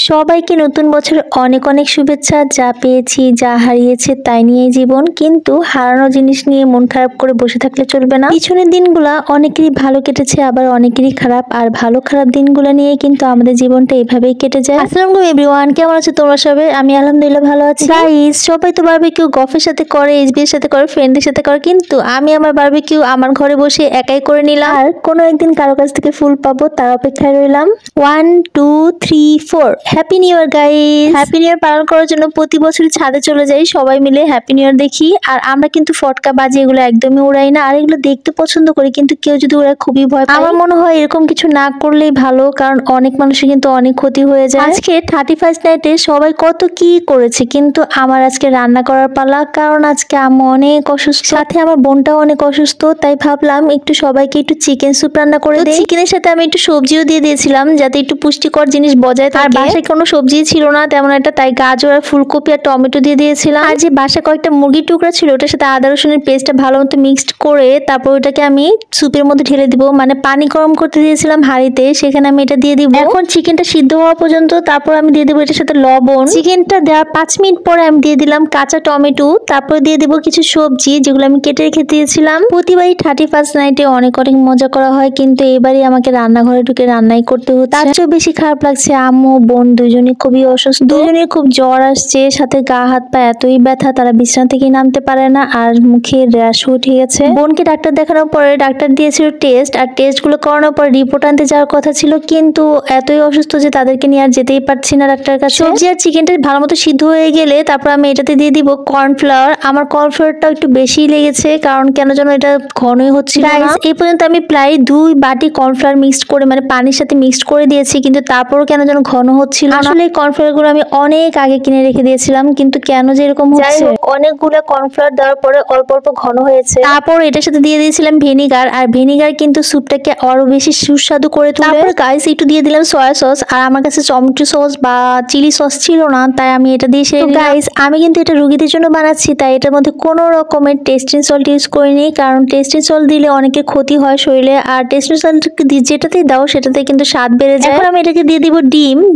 সবাইকে নতুন বছরের অনেক অনেক শুভেচ্ছা। যা পেয়েছি যা হারিয়েছে তাই নিয়ে জীবন, কিন্তু হারানো জিনিস নিয়ে মন খারাপ করে বসে থাকলে চলবে না। পিছনের দিনগুলা অনেকেরই ভালো কেটেছে, আবার অনেকেরই খারাপ, আর ভালো খারাপ দিনগুলো নিয়ে কিন্তু আমাদের জীবনটা এইভাবেই কেটে যায়। আসসালামু আলাইকুম এভরিওয়ান, কেমন আছো তোমরা সবাই? আমি আলহামদুলিল্লাহ ভালো আছি। গাইস, সবাই তো বারবিকিউ গফের সাথে করে, এসবির সাথে করে, ফ্রেন্ডদের সাথে করে, কিন্তু আমি আমার বারবিকিউ আমার ঘরে বসে একাই করে নিলাম। আর কোনো একদিন কারো কাছ থেকে ফুল পাবো তার অপেক্ষায় রইলাম। 1 2 3 4 happy new year guys. Happy new year পালন করার জন্য প্রতি বছরই ছাদে চলে যাই, সবাই মিলে হ্যাপি নিউ ইয়ার দেখি। আর আমরা কিন্তু ফটকা বাজি এগুলো একদমই উড়াই না, আর এগুলো দেখতে পছন্দ করি, কিন্তু কেউ যদি উড়ায় খুবই ভয় পায়। আমার মনে হয় এরকম কিছু না করলেই ভালো, কারণ অনেক মানুষের কিন্তু অনেক ক্ষতি হয়ে যায়। আজকে 31st নাইটে সবাই কত কি করেছে, কিন্তু আমার আজকে রান্না করার পালা, কারণ আজকে আম্মু অনেক অসুস্থ, সাথে আমার বোনটাও অনেক অসুস্থ। তাই ভাবলাম একটু সবাইকে একটু চিকেন স্যুপ রান্না করে দিই। চিকেনের সাথে আমি একটু সবজিও দিয়ে দিয়েছিলাম, যাতে একটু পুষ্টিকর জিনিস বজায় থাকে। আর বাসায় কোনো সবজি ছিল না তেমন একটা, তাই গাজর আর ফুলকপি আর টমেটো দিয়ে দিয়েছিলাম। আর যে বাসায় কয়েকটা মুরগির টুকরা ছিল, ওটার সাথে আদা রসুনের পেস্টটা ভালো মতো মিক্সড করে তারপর ওটাকে আমি স্যুপের মধ্যে ঢেলে দিব। মানে পানি গরম করতে দিয়েছিলাম হাঁড়িতে, সেখানে আমি এটা দিয়ে দিব। এখন চিকেনটা সিদ্ধ হওয়া পর্যন্ত, তারপর আমি দিয়ে দেবো এটার সাথে লবণ। চিকেনটা দেওয়ার 5 মিনিট পরে আমি দিয়ে দিলাম কাঁচা টমেটো, তারপর দিয়ে দেবো কিছু সবজি যেগুলো আমি কেটে রেখে দিয়েছিলাম। প্রতিবারই 31st নাইটে অনেক অনেক মজা করা হয়, কিন্তু এবারই আমাকে রান্নাঘরে ঢুকে রান্নাই করতে হচ্ছে। তার চেয়েও বেশি খারাপ লাগছে, আম্মু বোন দুজনই খুবই অসুস্থ, দুজনের খুব জ্বর আসছে, সাথে গা হাত পা এতই ব্যথা, তারা বিছানা থেকে নামতে পারে না, আর মুখে র্যাশ উঠে গেছে। বোনকে ডাক্তার দেখানোর পরে ডাক্তার দিয়েছিল টেস্ট, আর টেস্ট গুলো করানোর পর রিপোর্ট আনতে যাওয়ার কথা ছিল, কিন্তু এতই অসুস্থ যে তাদেরকে নিয়ে আর যেতেই পারছি না ডাক্তারের কাছে। সবজি আর চিকেনটা ভালো মতো সিদ্ধ হয়ে গেলে তারপর আমি এটাতে দিয়ে দিব কর্নফ্লাওয়ার। আমার কর্নফ্লাওয়ারটা একটু বেশি লেগেছে, কারণ কেন যেন এটা ঘনই হচ্ছিল না। এই পর্যন্ত আমি প্রায় 2 বাটি কর্নফ্লাওয়ার মিক্সড করে, মানে পানির সাথে মিক্সড করে দিয়েছি, কিন্তু তারপরও কেন যেন ঘন হচ্ছিল না। আসলে এই কর্নফ্লাওয়ার গুলো আমি অনেক আগে কিনে রেখে দিয়েছিলাম, কিন্তু কেন যে এরকম হচ্ছে। অনেকগুলো কর্নফ্লাওয়ার দেওয়ার পরে অল্প অল্প ঘন হয়েছে। তারপর এটার সাথে দিয়ে দিয়েছিলাম ভিনিগার, আর ভিনিগার কিন্তু স্যুপটাকে আরো বেশি সুস্বাদু করে তোলে। তারপর গাইস একটু দিয়ে দিলাম সয়া সস, আর আমার কাছে টমেটো সস বা চিলি সস ছিল না, তাই আমি এটা দিয়ে সেরে নিলাম। গাইস, আমি কিন্তু এটা রোগীদের জন্য বানাচ্ছি, তাই এটার মধ্যে কোনো রকমের টেস্টিং সল্ট ইউজ করিনি, কারণ টেস্টিং সল্ট দিলে অনেকের ক্ষতি হয় শরীরে, আর টেস্টিং সল্ট যেটাতেই দাও সেটাতে কিন্তু স্বাদ বেড়ে যায়। এখন আমি এটাকে দিয়ে দিব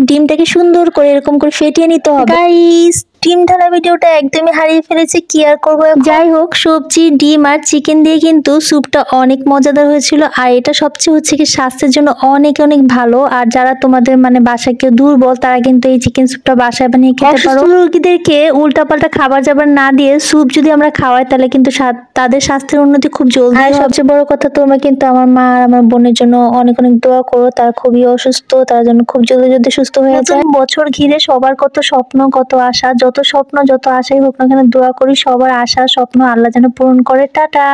ডিমটাকে সুন্দর করে এরকম করে ফেটিয়ে নিতে হবে। গাইস, ডিম ঢালা ভিডিওটা একদমই হারিয়ে ফেলেছি, কি আর করবো। যাই হোক, সবজি ডিম আর চিকেন দিয়ে কিন্তু স্যুপটা অনেক মজাদার হয়েছিল, আর এটা সবচেয়ে হচ্ছে কি স্বাস্থ্যের জন্য অনেক অনেক ভালো। আর যারা তোমাদের মানে বাসায় কেউ দুর্বল, তারা কিন্তু এই চিকেন স্যুপটা বাসায় বানিয়ে খেতে পারো। রোগীদেরকে উল্টাপাল্টা খাবার জাবার না দিয়ে স্যুপ যদি আমরা খাওয়াই, তাহলে কিন্তু তাদের স্বাস্থ্যের উন্নতি খুব জলদি হয়। সবচেয়ে বড় কথা, তোমরা কিন্তু আমার মা আর আমার বোনের জন্য অনেক অনেক দোয়া করো, তারা খুবই অসুস্থ, তারা যেন খুব জলদি জলদি সুস্থ হয়ে যায়। বছর ঘিরে সবার কত স্বপ্ন কত আশা, যত স্বপ্ন যত আশাই হোক না কেন, দোয়া করি সবার আশা স্বপ্ন আল্লাহ যেন পূরণ করে। টাটা।